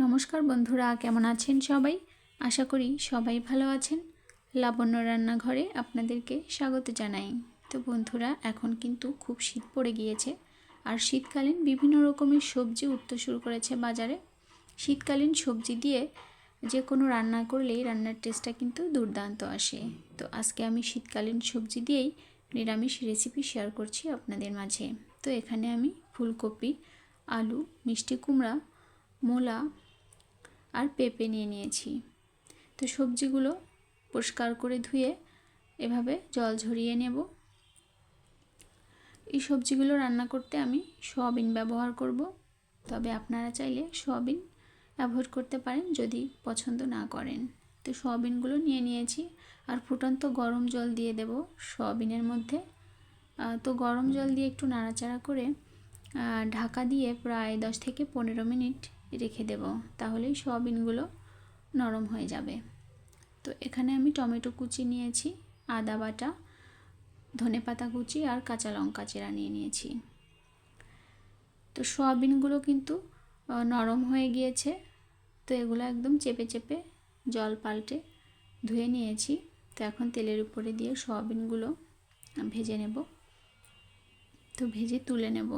নমস্কার বন্ধুরা, কেমন আছেন সবাই? আশা করি সবাই ভালো আছেন। লাবণ্য রান্নাঘরে আপনাদেরকে স্বাগত জানাই। তো বন্ধুরা, এখন কিন্তু খুব শীত পড়ে গিয়েছে, আর শীতকালীন বিভিন্ন রকমের সবজি উঠতে শুরু করেছে বাজারে। শীতকালীন সবজি দিয়ে যে কোনো রান্না করলেই রান্নার টেস্টটা কিন্তু দুর্দান্ত আসে। তো আজকে আমি শীতকালীন সবজি দিয়েই নিরামিষ রেসিপি শেয়ার করছি আপনাদের মাঝে। তো এখানে আমি ফুলকপি, আলু, মিষ্টি কুমড়া, মূলা আর পেঁপে নিয়ে নিয়েছি। তো সবজিগুলো পরিষ্কার করে ধুয়ে এভাবে জল ঝরিয়ে নেব। এই সবজিগুলো রান্না করতে আমি সয়াবিন ব্যবহার করব, তবে আপনারা চাইলে সয়াবিন অ্যাভয়েড করতে পারেন যদি পছন্দ না করেন। তো সয়াবিনগুলো নিয়ে নিয়েছি, আর ফুটন্ত গরম জল দিয়ে দেব সয়াবিনের মধ্যে। তো গরম জল দিয়ে একটু নাড়াচাড়া করে ঢাকা দিয়ে প্রায় 10 থেকে 15 মিনিট রেখে দেব, তাহলেই সয়াবিনগুলো নরম হয়ে যাবে। তো এখানে আমি টমেটো কুচি নিয়েছি, আদা বাটা, ধনেপাতা কুচি আর কাঁচা লঙ্কা চেরা নিয়ে নিয়েছি। তো সয়াবিনগুলো কিন্তু নরম হয়ে গিয়েছে, তো এগুলো একদম চেপে চেপে জল পাল্টে ধুয়ে নিয়েছি। তো এখন তেলের উপরে দিয়ে সয়াবিনগুলো ভেজে নেব। তো ভেজে তুলে নেব।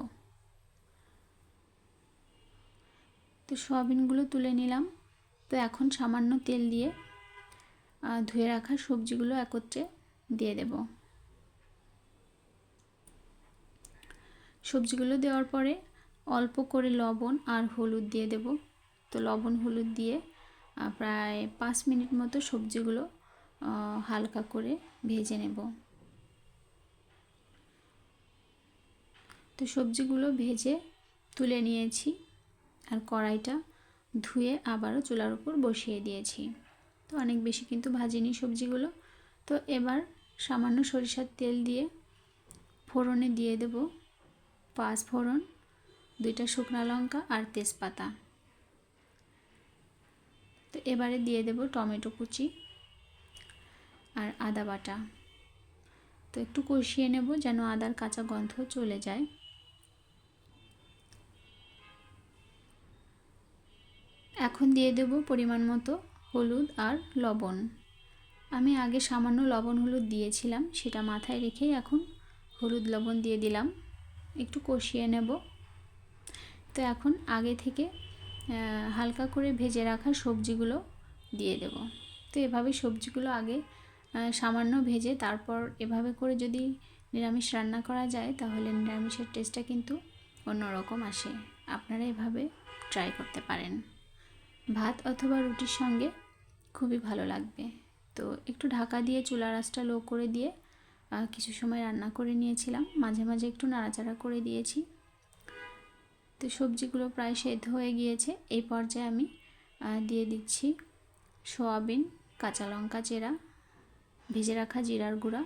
তো সয়াবিনগুলো তুলে নিলাম। তো এখন সামান্য তেল দিয়ে ধুয়ে রাখা সবজিগুলো একত্রে দিয়ে দেব। সবজিগুলো দেওয়ার পরে অল্প করে লবণ আর হলুদ দিয়ে দেব। তো লবণ হলুদ দিয়ে প্রায় 5 মিনিট মতো সবজিগুলো হালকা করে ভেজে নেব। তো সবজিগুলো ভেজে তুলে নিয়েছি, আর কড়াইটা ধুয়ে আবারও চুলার উপর বসিয়ে দিয়েছি। তো অনেক বেশি কিন্তু ভাজিনি সবজিগুলো। তো এবার সামান্য সরিষার তেল দিয়ে ফোড়নে দিয়ে দেব 5 ফোড়ন, 2টা শুকনো লঙ্কা আর তেজপাতা। তো এবারে দিয়ে দেব টমেটো কুচি আর আদা বাটা। তো একটু কষিয়ে নেব যেন আদার কাঁচা গন্ধ চলে যায়। এখন দিয়ে দেব পরিমাণ মতো হলুদ আর লবণ। আমি আগে সামান্য লবণ হলুদ দিয়েছিলাম, সেটা মাথায় রেখেই এখন হলুদ লবণ দিয়ে দিলাম। একটু কষিয়ে নেব। তো এখন আগে থেকে হালকা করে ভেজে রাখা সবজিগুলো দিয়ে দেব। তো এভাবে সবজিগুলো আগে সামান্য ভেজে তারপর এভাবে করে যদি নিরামিষ রান্না করা যায়, তাহলে নিরামিষের টেস্টটা কিন্তু অন্যরকম আসে। আপনারা এভাবে ট্রাই করতে পারেন। ভাত অথবা রুটির সঙ্গে খুবই ভালো লাগবে। তো একটু ঢাকা দিয়ে চুলার আঁচটা লো করে দিয়ে কিছু সময় রান্না করে নিয়েছিলাম। মাঝে মাঝে একটু নাড়াচাড়া করে দিয়েছি। তো সবজিগুলো প্রায় সেদ্ধ হয়ে গিয়েছে। এই পর্যায়ে আমি দিয়ে দিচ্ছি সয়াবিন, কাঁচা লঙ্কা চেরা, ভেজে রাখা জিরার গুঁড়া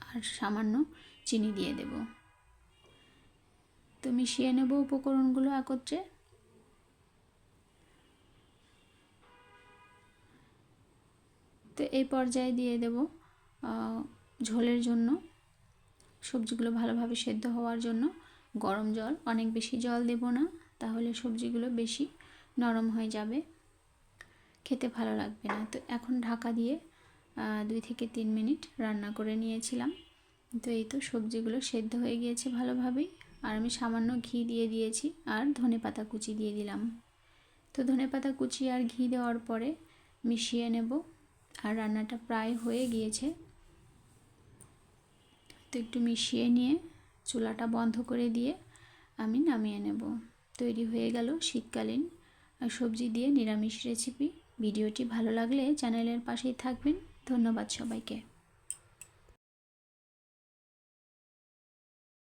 আর সামান্য চিনি দিয়ে দেব। তো মিশিয়ে নেব উপকরণগুলো একত্রে। তো এই পর্যায়ে দিয়ে দেব ঝোলের জন্য, সবজিগুলো ভালোভাবে সেদ্ধ হওয়ার জন্য গরম জল। অনেক বেশি জল দেব না, তাহলে সবজিগুলো বেশি নরম হয়ে যাবে, খেতে ভালো লাগবে না। তো এখন ঢাকা দিয়ে 2 থেকে 3 মিনিট রান্না করে নিয়েছিলাম। তো এই তো সবজিগুলো সেদ্ধ হয়ে গিয়েছে ভালোভাবেই, আর আমি সামান্য ঘি দিয়ে দিয়েছি আর ধনেপাতা কুচি দিয়ে দিলাম। তো ধনেপাতা কুচি আর ঘি দেওয়ার পরে মিশিয়ে নেব, আর রান্নাটা প্রায় হয়ে গিয়েছে। তো একটু মিশিয়ে নিয়ে চুলাটা বন্ধ করে দিয়ে আমি নামিয়ে নেব। তৈরি হয়ে গেল শীতকালীন সবজি দিয়ে নিরামিষ রেসিপি। ভিডিওটি ভালো লাগলে চ্যানেলের পাশেই থাকবেন। ধন্যবাদ সবাইকে।